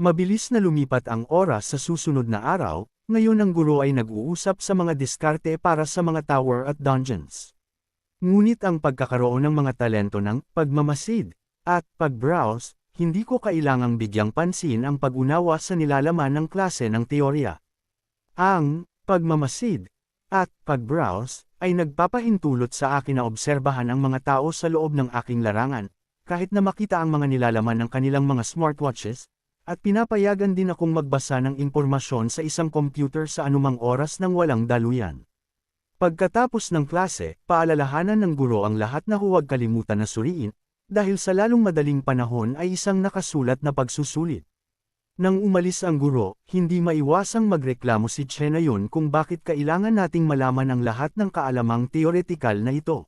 Mabilis na lumipat ang oras sa susunod na araw, ngayon ang guro ay nag-uusap sa mga diskarte para sa mga tower at dungeons. Ngunit ang pagkakaroon ng mga talento ng pagmamasid at pag-browse, hindi ko kailangang bigyang pansin ang pag-unawa sa nilalaman ng klase ng teorya. Ang pagmamasid at pag-browse ay nagpapahintulot sa akin na obserbahan ang mga tao sa loob ng aking larangan, kahit na makita ang mga nilalaman ng kanilang mga smartwatches, at pinapayagan din akong magbasa ng impormasyon sa isang computer sa anumang oras ng walang daluyan. Pagkatapos ng klase, paalalahanan ng guro ang lahat na huwag kalimutan na suriin, dahil sa lalong madaling panahon ay isang nakasulat na pagsusulit. Nang umalis ang guro, hindi maiwasang magreklamo si Chenayon kung bakit kailangan nating malaman ang lahat ng kaalamang teoretikal na ito.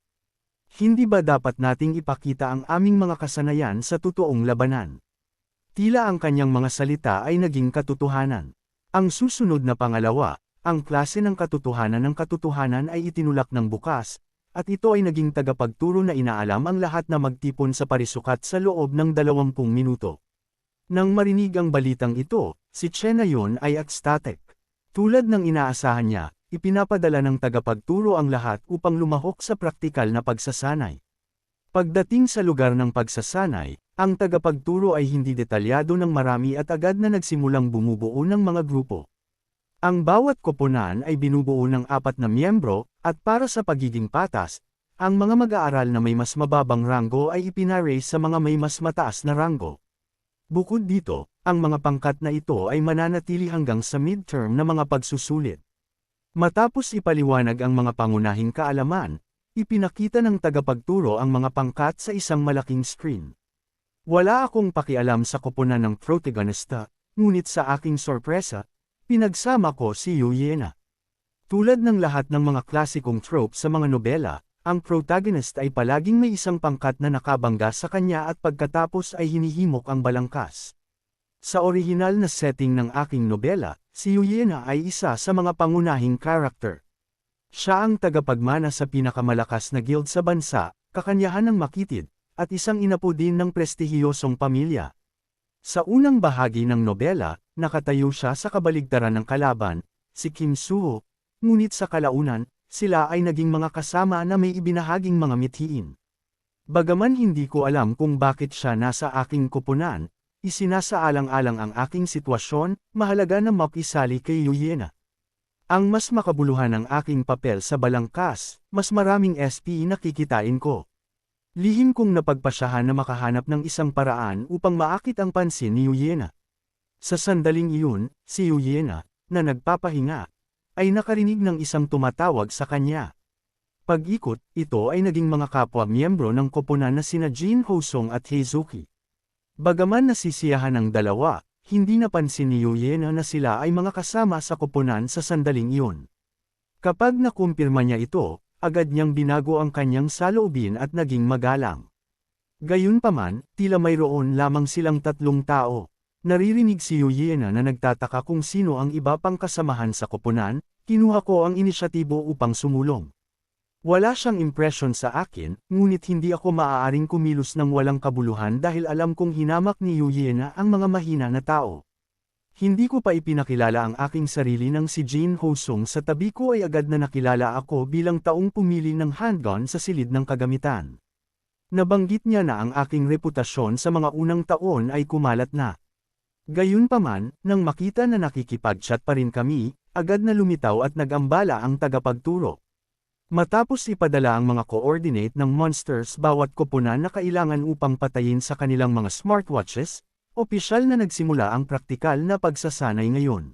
Hindi ba dapat nating ipakita ang aming mga kasanayan sa totoong labanan? Tila ang kanyang mga salita ay naging katotohanan. Ang susunod na pangalawa, ang klase ng katotohanan ay itinulak ng bukas, at ito ay naging tagapagturo na inaalam ang lahat na magtipon sa parisukat sa loob ng 20 minuto. Nang marinig ang balitang ito, si Chenayon ay ecstatic. Tulad ng inaasahan niya, ipinapadala ng tagapagturo ang lahat upang lumahok sa praktikal na pagsasanay. Pagdating sa lugar ng pagsasanay, ang tagapagturo ay hindi detalyado ng marami at agad na nagsimulang bumubuo ng mga grupo. Ang bawat koponan ay binubuo ng 4 na miyembro, at para sa pagiging patas, ang mga mag-aaral na may mas mababang ranggo ay ipinaraise sa mga may mas mataas na ranggo. Bukod dito, ang mga pangkat na ito ay mananatili hanggang sa midterm na mga pagsusulit. Matapos ipaliwanag ang mga pangunahing kaalaman, ipinakita ng tagapagturo ang mga pangkat sa isang malaking screen. Wala akong pakialam sa koponan ng protagonista, ngunit sa aking sorpresa, pinagsama ko si Yuyena. Tulad ng lahat ng mga klasikong trope sa mga nobela, ang protagonist ay palaging may isang pangkat na nakabangga sa kanya at pagkatapos ay hinihimok ang balangkas. Sa orihinal na setting ng aking nobela, si Yuyena ay isa sa mga pangunahing karakter. Siya ang tagapagmana sa pinakamalakas na guild sa bansa, kakanyahan ng makitid, at isang inapo din ng prestihiyosong pamilya. Sa unang bahagi ng nobela, nakatayo siya sa kabaligtaran ng kalaban, si Kim Suho, ngunit sa kalaunan, sila ay naging mga kasama na may ibinahaging mga mithiin. Bagaman hindi ko alam kung bakit siya nasa aking koponan, isinasaalang-alang ang aking sitwasyon, mahalaga na makisali kay Yuyena. Ang mas makabuluhan ng aking papel sa balangkas, mas maraming SP na kikitain ko. Lihim kong napagpasyahan na makahanap ng isang paraan upang maakit ang pansin ni Yuyena. Sa sandaling iyon, si Yuyena, na nagpapahinga, ay nakarinig ng isang tumatawag sa kanya. Pag-ikot, ito ay naging mga kapwa-miyembro ng koponan na sina Jin Hosong at Heizuki. Bagaman nasisiyahan ang dalawa, hindi napansin ni Yuyena na sila ay mga kasama sa koponan sa sandaling iyon. Kapag nakumpirma niya ito, agad niyang binago ang kanyang saloobin at naging magalang. Gayunpaman, tila mayroon lamang silang 3 tao. Naririnig si Yuyena na nagtataka kung sino ang iba pang kasamahan sa koponan, kinuha ko ang inisyatibo upang sumulong. Wala siyang impresyon sa akin, ngunit hindi ako maaaring kumilos ng walang kabuluhan dahil alam kong hinamak ni Yuyena ang mga mahina na tao. Hindi ko pa ipinakilala ang aking sarili nang si Jin Hosong sa tabi ko ay agad na nakilala ako bilang taong pumili ng handgun sa silid ng kagamitan. Nabanggit niya na ang aking reputasyon sa mga unang taon ay kumalat na. Gayunpaman, nang makita na nakikipag-chat pa rin kami, agad na lumitaw at nag-ambala ang tagapagturo. Matapos ipadala ang mga coordinate ng monsters bawat koponan na kailangan upang patayin sa kanilang mga smartwatches, opisyal na nagsimula ang praktikal na pagsasanay ngayon.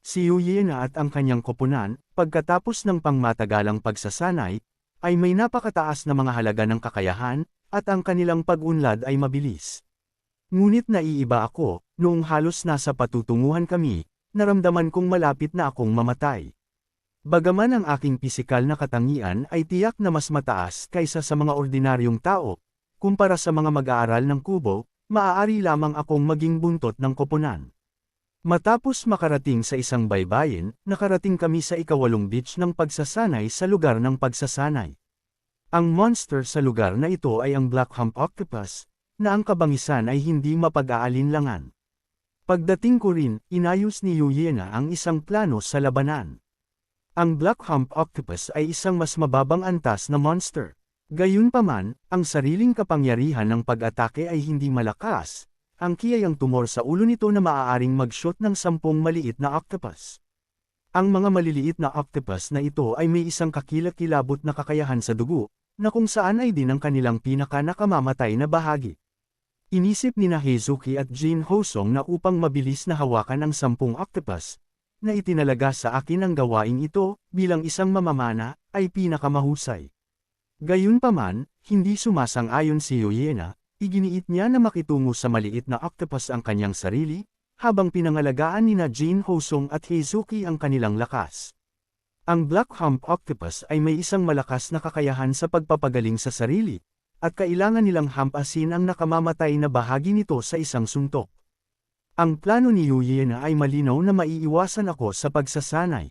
Si Yuyena at ang kanyang koponan, pagkatapos ng pangmatagalang pagsasanay, ay may napakataas na mga halaga ng kakayahan, at ang kanilang pag-unlad ay mabilis. Ngunit naiiba ako, noong halos nasa patutunguhan kami, naramdaman kong malapit na akong mamatay. Bagaman ang aking pisikal na katangian ay tiyak na mas mataas kaysa sa mga ordinaryong tao, kumpara sa mga mag-aaral ng kubo, maaari lamang akong maging buntot ng koponan. Matapos makarating sa isang baybayin, nakarating kami sa ika-8 beach ng pagsasanay sa lugar ng pagsasanay. Ang monster sa lugar na ito ay ang Black Hump Octopus, na ang kabangisan ay hindi mapag-aalinlangan. Pagdating ko rin, inayos ni Yuliana ang isang plano sa labanan. Ang Black Hump Octopus ay isang mas mababang antas na monster. Gayunpaman, ang sariling kapangyarihan ng pag-atake ay hindi malakas. Ang kiyayang tumor sa ulo nito na maaaring mag-shoot ng 10 maliit na octopus. Ang mga maliliit na octopus na ito ay may isang kakilakilabot na kakayahan sa dugo, na kung saan ay din ang kanilang pinaka-nakamamatay na bahagi. Inisip ni Heizuki at Jin Hosong na upang mabilis na hawakan ang 10 octopus, na itinalaga sa akin ang gawaing ito, bilang isang mamamana, ay pinakamahusay. Gayunpaman, hindi sumasang-ayon si Yuliana, iginiit niya na makitungo sa maliit na octopus ang kanyang sarili, habang pinangalagaan ni Jin Hosong at Heizuki ang kanilang lakas. Ang Black Hump Octopus ay may isang malakas na kakayahan sa pagpapagaling sa sarili, at kailangan nilang hampasin ang nakamamatay na bahagi nito sa isang suntok. Ang plano ni Yuliana ay malinaw na maiiwasan ako sa pagsasanay.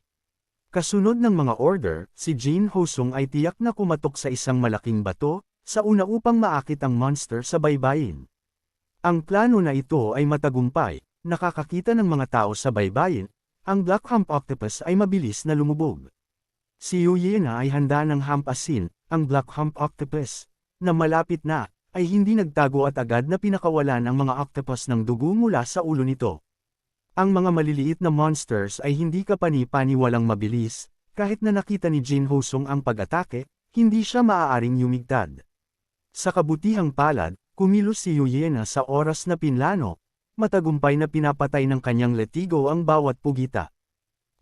Kasunod ng mga order, si Jin Hosong ay tiyak na kumatok sa isang malaking bato, sa una upang maakit ang monster sa baybayin. Ang plano na ito ay matagumpay, nakakakita ng mga tao sa baybayin, ang Black Hump Octopus ay mabilis na lumubog. Si Yuliana ay handa ng hampasin, ang Black Hump Octopus, na malapit na, ay hindi nagtago at agad na pinakawalan ang mga octopus ng dugo mula sa ulo nito. Ang mga maliliit na monsters ay hindi kapani-paniwalang mabilis, kahit na nakita ni Jin Hosong ang pag-atake, hindi siya maaaring yumigtad. Sa kabutihang palad, kumilos si Yuliana sa oras na pinlano, matagumpay na pinapatay ng kanyang letigo ang bawat pugita.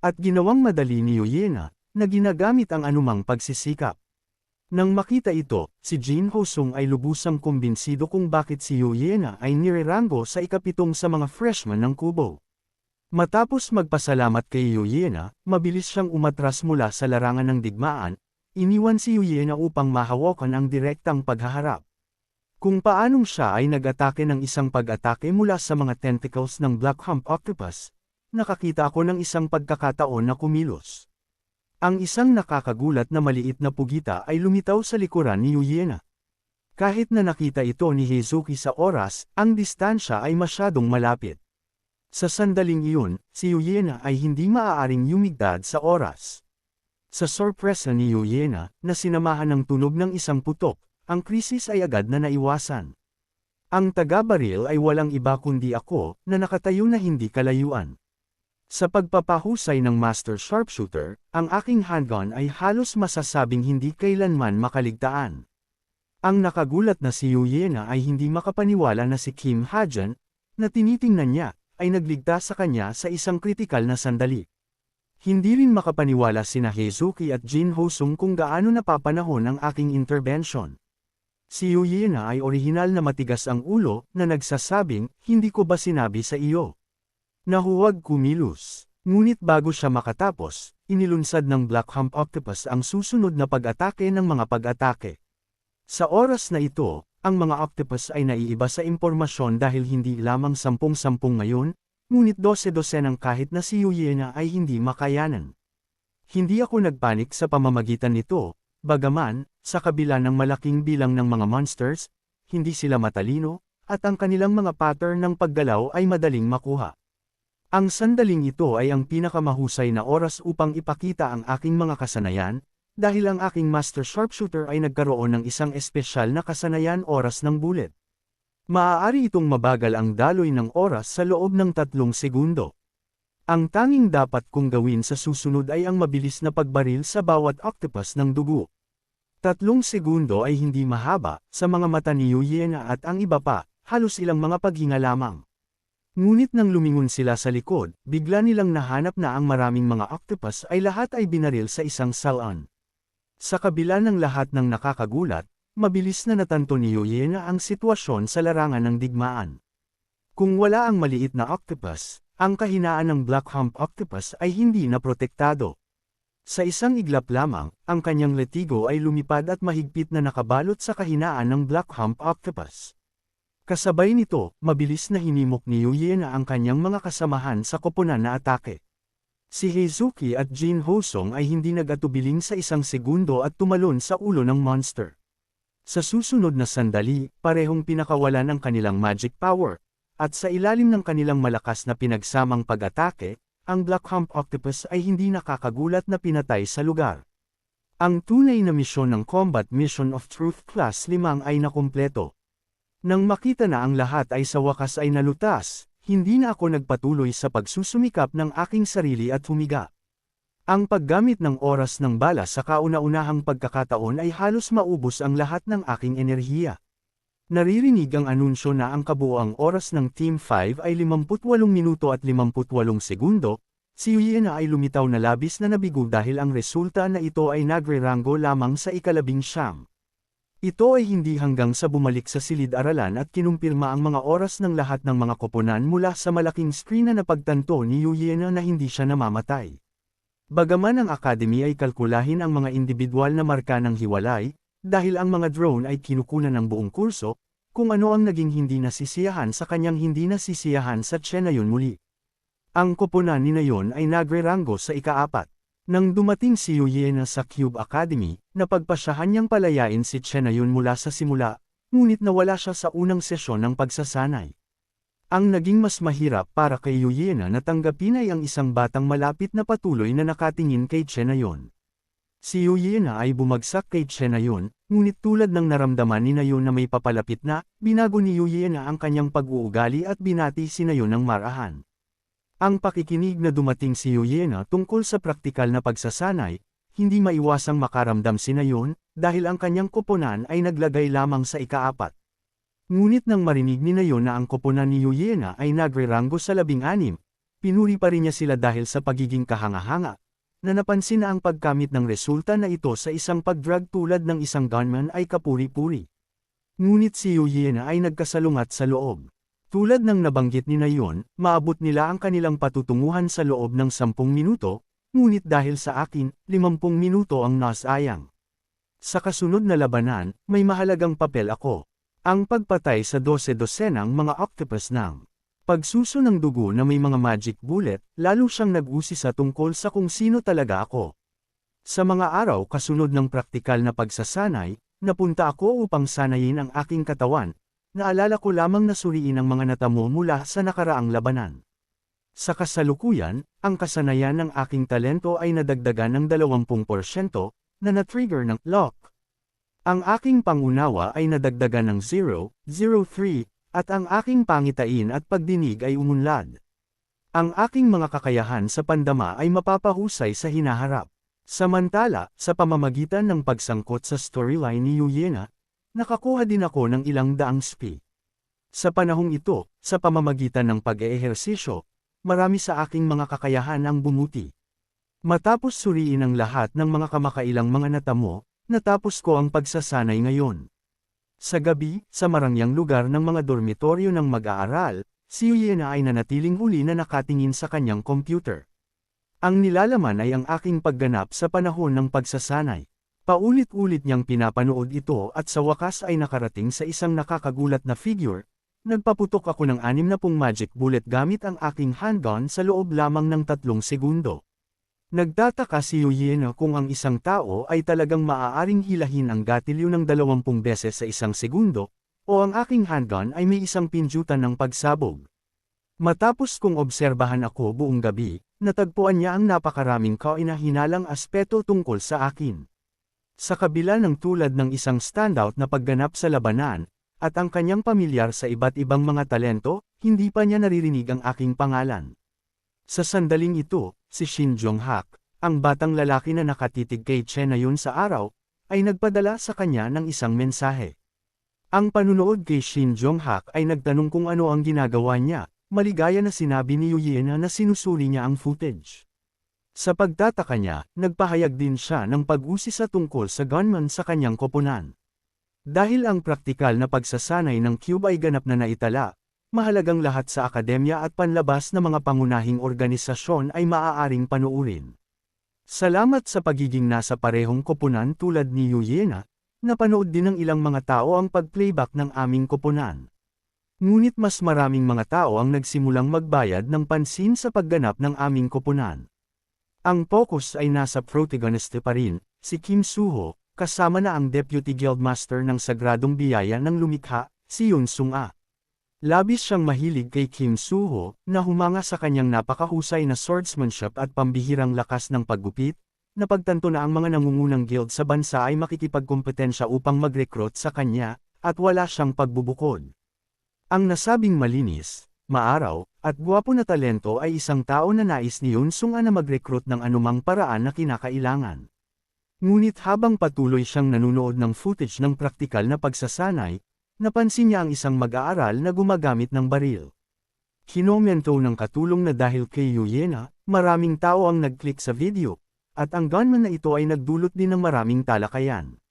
At ginawang madali ni Yuliana, na ginagamit ang anumang pagsisikap. Nang makita ito, si Jin Hosong ay lubusang kumbinsido kung bakit si Yuliana ay nirerango sa ikapitong sa mga freshman ng kubo. Matapos magpasalamat kay Yuliana, mabilis siyang umatras mula sa larangan ng digmaan, iniwan si Yuliana upang mahawakan ang direktang paghaharap. Kung paanong siya ay nag-atake ng isang pag-atake mula sa mga tentacles ng Black Hump Octopus, nakakita ako ng isang pagkakataon na kumilos. Ang isang nakakagulat na maliit na pugita ay lumitaw sa likuran ni Yuliana. Kahit na nakita ito ni Heizuki sa oras, ang distansya ay masyadong malapit. Sa sandaling iyon, si Yuliana ay hindi maaaring yumigtad sa oras. Sa sorpresa ni Yuliana, na sinamahan ng tunog ng isang putok, ang krisis ay agad na naiwasan. Ang taga-baril ay walang iba kundi ako, na nakatayo na hindi kalayuan. Sa pagpapahusay ng Master Sharpshooter, ang aking handgun ay halos masasabing hindi kailanman makaligtaan. Ang nakagulat na si Yuliana ay hindi makapaniwala na si Kim Ha-jun, na tinitingnan niya, ay nagligtas sa kanya sa isang kritikal na sandali. Hindi rin makapaniwala sina Heizuki at Jin Hosong kung gaano napapanahon ang aking intervention. Si Yuliana ay orihinal na matigas ang ulo, na nagsasabing, hindi ko ba sinabi sa iyo na huwag kumilos. Ngunit bago siya makatapos, inilunsad ng Black Hump Octopus ang susunod na pag-atake ng mga pag-atake. Sa oras na ito, ang mga octopus ay naiiba sa impormasyon dahil hindi lamang 10-10 ngayon, ngunit 12-12 ng kahit na si Yuliana ay hindi makayanan. Hindi ako nagpanik sa pamamagitan nito, bagaman, sa kabila ng malaking bilang ng mga monsters, hindi sila matalino, at ang kanilang mga pattern ng paggalaw ay madaling makuha. Ang sandaling ito ay ang pinakamahusay na oras upang ipakita ang aking mga kasanayan, dahil ang aking Master Sharpshooter ay nagkaroon ng isang espesyal na kasanayan oras ng bullet. Maaari itong mabagal ang daloy ng oras sa loob ng 3 segundo. Ang tanging dapat kong gawin sa susunod ay ang mabilis na pagbaril sa bawat octopus ng dugo. 3 segundo ay hindi mahaba, sa mga mata ni Yuliana at ang iba pa, halos ilang mga paghinga lamang. Ngunit nang lumingon sila sa likod, bigla nilang nahanap na ang maraming mga octopus ay lahat ay binaril sa isang salon. Sa kabila ng lahat ng nakakagulat, mabilis na natanto ni Yuliana ang sitwasyon sa larangan ng digmaan. Kung wala ang maliit na octopus, ang kahinaan ng Black Hump Octopus ay hindi na protektado. Sa isang iglap lamang, ang kanyang letigo ay lumipad at mahigpit na nakabalot sa kahinaan ng Black Hump Octopus. Kasabay nito, mabilis na hinimok ni Yuliana ang kanyang mga kasamahan sa koponan na atake. Si Heizuki at Jin Hosong ay hindi nag-atubiling sa 1 segundo at tumalon sa ulo ng monster. Sa susunod na sandali, parehong pinakawalan ang kanilang magic power, at sa ilalim ng kanilang malakas na pinagsamang pag-atake, ang Black Hump Octopus ay hindi nakakagulat na pinatay sa lugar. Ang tunay na misyon ng Combat Mission of Truth Class 5 ay nakumpleto. Nang makita na ang lahat ay sa wakas ay nalutas, hindi na ako nagpatuloy sa pagsusumikap ng aking sarili at humiga. Ang paggamit ng oras ng bala sa kauna-unahang pagkakataon ay halos maubos ang lahat ng aking enerhiya. Naririnig ang anunsyo na ang kabuoang oras ng Team 5 ay 58 minuto at 58 segundo, si Uyena ay lumitaw na labis na nabigo dahil ang resulta na ito ay nagre-ranggo lamang sa ika-19. Ito ay hindi hanggang sa bumalik sa silid-aralan at kinumpirma ang mga oras ng lahat ng mga koponan mula sa malaking screen na napagtanto ni Uyena na hindi siya namamatay. Bagaman ang Academy ay kalkulahin ang mga individual na marka ng hiwalay, dahil ang mga drone ay kinukunan ng buong kurso, kung ano ang naging hindi nasisiyahan sa kanyang hindi nasisiyahan sa Chenayon muli. Ang koponan ni Nayon ay nagre-ranggo sa ika-4. Nang dumating si Uyena sa Cube Academy, napagpasyahan niyang palayain si Chenayon mula sa simula, ngunit nawala siya sa unang sesyon ng pagsasanay. Ang naging mas mahirap para kay Uyena na tanggapin ay ang isang batang malapit na patuloy na nakatingin kay Chenayon. Si Uyena ay bumagsak kay Chenayon, ngunit tulad ng naramdaman ni Nayon na may papalapit na, binago ni Uyena ang kanyang pag-uugali at binati si Nayon ng marahan. Ang pakikinig na dumating si Uyena tungkol sa praktikal na pagsasanay, hindi maiwasang makaramdam si Nayon, dahil ang kanyang koponan ay naglagay lamang sa ika-4. Ngunit nang marinig ni Nayon na ang koponan ni Uyena ay nagre-ranggo sa 16, pinuri pa rin niya sila dahil sa pagiging kahanga-hanga, na napansin na ang pagkamit ng resulta na ito sa isang pagdrag tulad ng isang gunman ay kapuri-puri. Ngunit si Uyena ay nagkasalungat sa loob. Tulad ng nabanggit ni Nayon, maabot nila ang kanilang patutunguhan sa loob ng 10 minuto, ngunit dahil sa akin, 50 minuto ang nasayang. Sa kasunod na labanan, may mahalagang papel ako. Ang pagpatay sa 12-dosenang mga octopus ng pagsuso ng dugo na may mga magic bullet, lalo siyang nag-usisa tungkol sa kung sino talaga ako. Sa mga araw kasunod ng praktikal na pagsasanay, napunta ako upang sanayin ang aking katawan. Naalala ko lamang na suriin ang mga natamo mula sa nakaraang labanan. Sa kasalukuyan, ang kasanayan ng aking talento ay nadagdagan ng 20% na na-trigger ng lock. Ang aking pangunawa ay nadagdagan ng 0.03, at ang aking pangitain at pagdinig ay umunlad. Ang aking mga kakayahan sa pandama ay mapapahusay sa hinaharap. Samantala, sa pamamagitan ng pagsangkot sa storyline ni Uyena, nakakuha din ako ng ilang daang XP. Sa panahong ito, sa pamamagitan ng pag-eehersisyo, marami sa aking mga kakayahan ang bumuti. Matapos suriin ang lahat ng mga kamakailang mga natamo, natapos ko ang pagsasanay ngayon. Sa gabi, sa marangyang lugar ng mga dormitoryo ng mag-aaral, si Uyena ay nanatiling huli na nakatingin sa kanyang computer. Ang nilalaman ay ang aking pagganap sa panahon ng pagsasanay. Paulit-ulit niyang pinapanood ito at sa wakas ay nakarating sa isang nakakagulat na figure. Nagpaputok ako ng 60 magic bullet gamit ang aking handgun sa loob lamang ng 3 segundo. Nagtataka si Uyena kung ang isang tao ay talagang maaaring hilahin ang gatilyo ng 20 beses sa 1 segundo, o ang aking handgun ay may isang pinjutan ng pagsabog. Matapos kong obserbahan ako buong gabi, natagpuan niya ang napakaraming kahinahinalang aspeto tungkol sa akin. Sa kabila ng tulad ng isang standout na pagganap sa labanan, at ang kanyang pamilyar sa iba't ibang mga talento, hindi pa niya naririnig ang aking pangalan. Sa sandaling ito, si Shin Jong-hak, ang batang lalaki na nakatitig kay Chenayon sa araw, ay nagpadala sa kanya ng isang mensahe. Ang panunood kay Shin Jong-hak ay nagtanong kung ano ang ginagawa niya, maligaya na sinabi ni Uyena na sinusuri niya ang footage. Sa pagtataka niya, nagpahayag din siya ng pag-usisa tungkol sa gunman sa kanyang koponan. Dahil ang praktikal na pagsasanay ng Cube ay ganap na naitala, mahalagang lahat sa akademya at panlabas na mga pangunahing organisasyon ay maaaring panuurin. Salamat sa pagiging nasa parehong koponan tulad ni Uyena, napanood din ng ilang mga tao ang pag-playback ng aming koponan. Ngunit mas maraming mga tao ang nagsimulang magbayad ng pansin sa pagganap ng aming koponan. Ang focus ay nasa protagonist pa rin, si Kim Suho, kasama na ang Deputy Guildmaster ng Sagradong Biyaya ng Lumikha, si Yun Sung-a. Labis siyang mahilig kay Kim Soo-ho, na humanga sa kanyang napakahusay na swordsmanship at pambihirang lakas ng paggupit, napagtanto na ang mga nangungunang guild sa bansa ay makikipagkompetensya upang mag-recruit sa kanya, at wala siyang pagbubukod. Ang nasabing malinis, maaraw, at gwapo na talento ay isang tao na nais ni Yoon Sung-a na mag-recruit ng anumang paraan na kinakailangan. Ngunit habang patuloy siyang nanonood ng footage ng praktikal na pagsasanay, napansin niya ang isang mag-aaral na gumagamit ng baril. Kinomento ng katulong na dahil kay Yuyena, maraming tao ang nag-click sa video, at ang gunman na ito ay nagdulot din ng maraming talakayan.